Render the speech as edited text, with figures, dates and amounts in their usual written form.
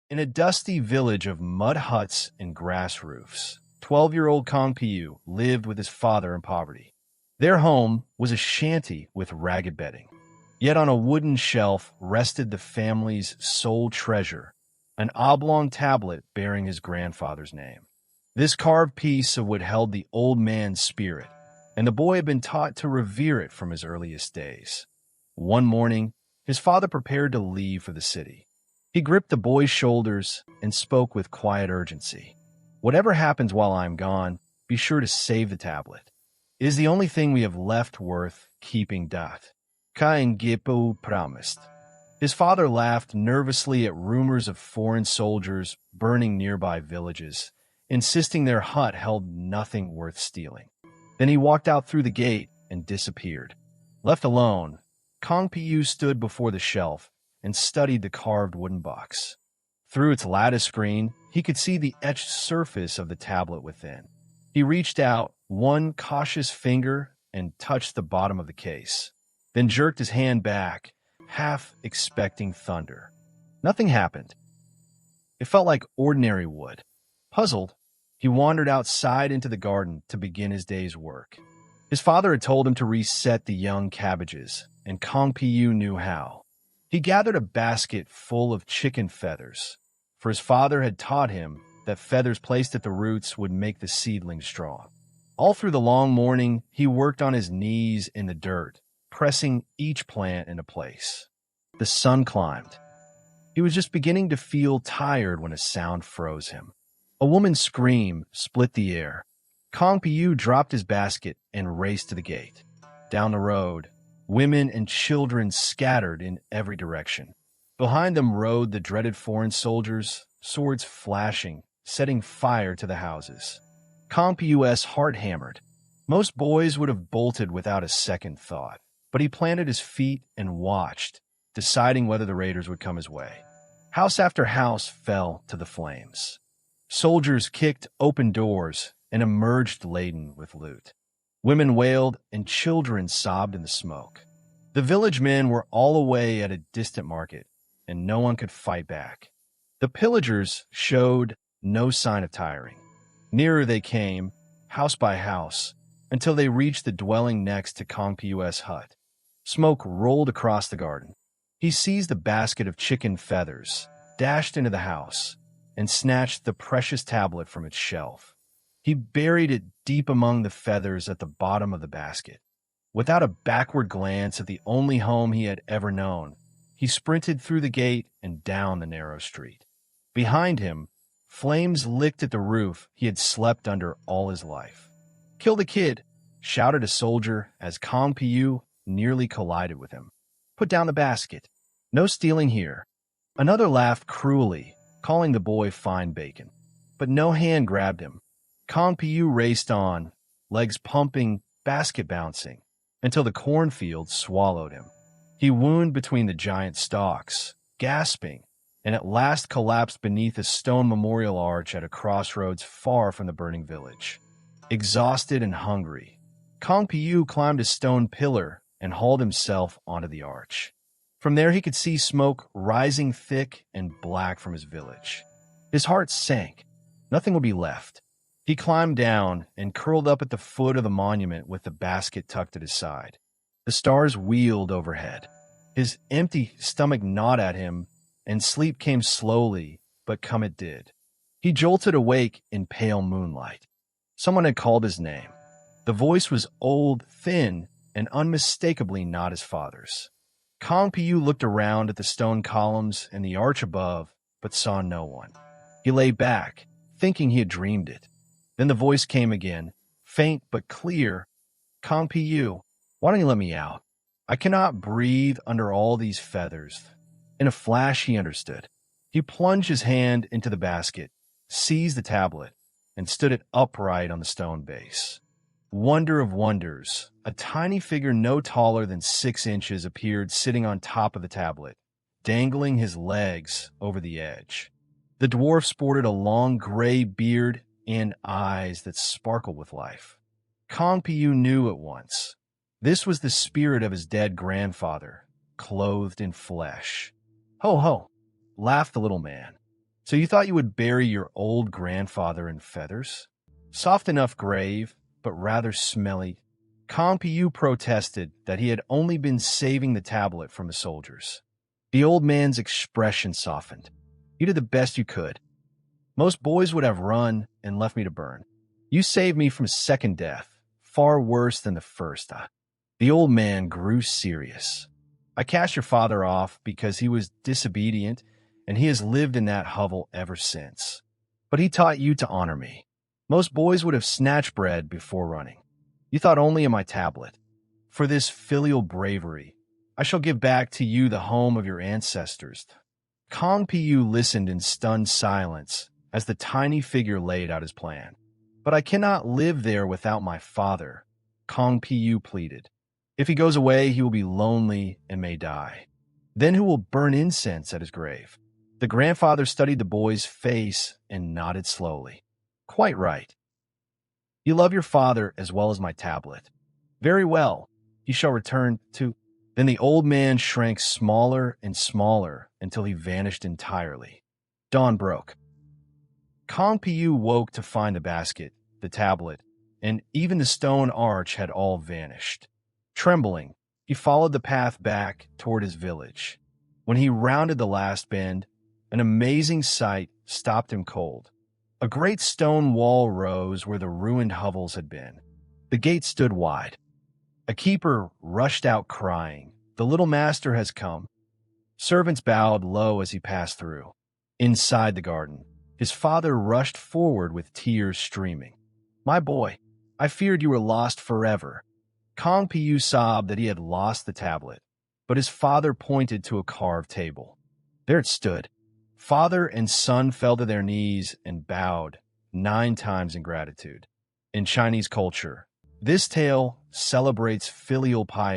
In a dusty village of mud huts and grass roofs, 12-year-old Kong Piu lived with his father in poverty. Their home was a shanty with ragged bedding. Yet on a wooden shelf rested the family's sole treasure, an oblong tablet bearing his grandfather's name. This carved piece of wood held the old man's spirit, and the boy had been taught to revere it from his earliest days. One morning, his father prepared to leave for the city. He gripped the boy's shoulders and spoke with quiet urgency. "Whatever happens while I'm gone, be sure to save the tablet. It is the only thing we have left worth keeping. Kain Gipu promised." His father laughed nervously at rumors of foreign soldiers burning nearby villages, insisting their hut held nothing worth stealing. Then he walked out through the gate and disappeared. Left alone, Kong Piu stood before the shelf and studied the carved wooden box. Through its lattice screen, he could see the etched surface of the tablet within. He reached out one cautious finger and touched the bottom of the case, then jerked his hand back, half expecting thunder. Nothing happened. It felt like ordinary wood. Puzzled, he wandered outside into the garden to begin his day's work. His father had told him to reset the young cabbages, and Kong Piu knew how. He gathered a basket full of chicken feathers, for his father had taught him that feathers placed at the roots would make the seedlings strong. All through the long morning, he worked on his knees in the dirt, pressing each plant into place. The sun climbed. He was just beginning to feel tired when a sound froze him. A woman's scream split the air. Kong Piu dropped his basket and raced to the gate. Down the road, women and children scattered in every direction. Behind them rode the dreaded foreign soldiers, swords flashing, setting fire to the houses. Kong Piu's heart hammered. Most boys would have bolted without a second thought, but he planted his feet and watched, deciding whether the raiders would come his way. House after house fell to the flames. Soldiers kicked open doors and emerged laden with loot. Women wailed and children sobbed in the smoke. The village men were all away at a distant market, and no one could fight back. The pillagers showed no sign of tiring. Nearer they came, house by house, until they reached the dwelling next to Kong Piu's hut. Smoke rolled across the garden. He seized a basket of chicken feathers, dashed into the house, and snatched the precious tablet from its shelf. He buried it deep among the feathers at the bottom of the basket. Without a backward glance at the only home he had ever known, he sprinted through the gate and down the narrow street. Behind him, flames licked at the roof he had slept under all his life. "Kill the kid!" shouted a soldier as Kong Piu nearly collided with him. "Put down the basket. No stealing here." Another laughed cruelly, calling the boy fine bacon. But no hand grabbed him. Kong Piu raced on, legs pumping, basket bouncing, until the cornfield swallowed him. He wound between the giant stalks, gasping, and at last collapsed beneath a stone memorial arch at a crossroads far from the burning village. Exhausted and hungry, Kong Piu climbed a stone pillar and hauled himself onto the arch. From there he could see smoke rising thick and black from his village. His heart sank. Nothing would be left. He climbed down and curled up at the foot of the monument with the basket tucked at his side. The stars wheeled overhead. His empty stomach gnawed at him, and sleep came slowly, but come it did. He jolted awake in pale moonlight. Someone had called his name. The voice was old, thin, and unmistakably not his father's. Kong Piu looked around at the stone columns and the arch above, but saw no one. He lay back, thinking he had dreamed it. Then the voice came again, faint but clear. "Kong Piu, why don't you let me out? I cannot breathe under all these feathers." In a flash, he understood. He plunged his hand into the basket, seized the tablet, and stood it upright on the stone base. Wonder of wonders, a tiny figure no taller than 6 inches appeared sitting on top of the tablet, dangling his legs over the edge. The dwarf sported a long gray beard and eyes that sparkled with life. Kong Piu knew at once. This was the spirit of his dead grandfather, clothed in flesh. "Ho, ho!" laughed the little man. So you thought you would bury your old grandfather in feathers? Soft enough grave, but rather smelly. Kong Pu protested that he had only been saving the tablet from the soldiers. The old man's expression softened. You did the best you could. Most boys would have run and left me to burn. You saved me from a second death, far worse than the first. The old man grew serious. I cast your father off because he was disobedient, and he has lived in that hovel ever since. But he taught you to honor me. Most boys would have snatched bread before running. You thought only of my tablet. For this filial bravery, I shall give back to you the home of your ancestors. Kong Pu listened in stunned silence as the tiny figure laid out his plan. But I cannot live there without my father, Kong Pu pleaded. If he goes away, he will be lonely and may die. Then who will burn incense at his grave? The grandfather studied the boy's face and nodded slowly. Quite right. You love your father as well as my tablet. Very well. He shall return to... Then the old man shrank smaller and smaller until he vanished entirely. Dawn broke. Kong Pu woke to find the basket, the tablet, and even the stone arch had all vanished. Trembling, he followed the path back toward his village. When he rounded the last bend, an amazing sight stopped him cold. A great stone wall rose where the ruined hovels had been. The gate stood wide. A keeper rushed out crying, "The little master has come." Servants bowed low as he passed through. Inside the garden, his father rushed forward with tears streaming. "My boy, I feared you were lost forever." Kong Pu sobbed that he had lost the tablet, but his father pointed to a carved table. There it stood. Father and son fell to their knees and bowed 9 times in gratitude. In Chinese culture, this tale celebrates filial piety.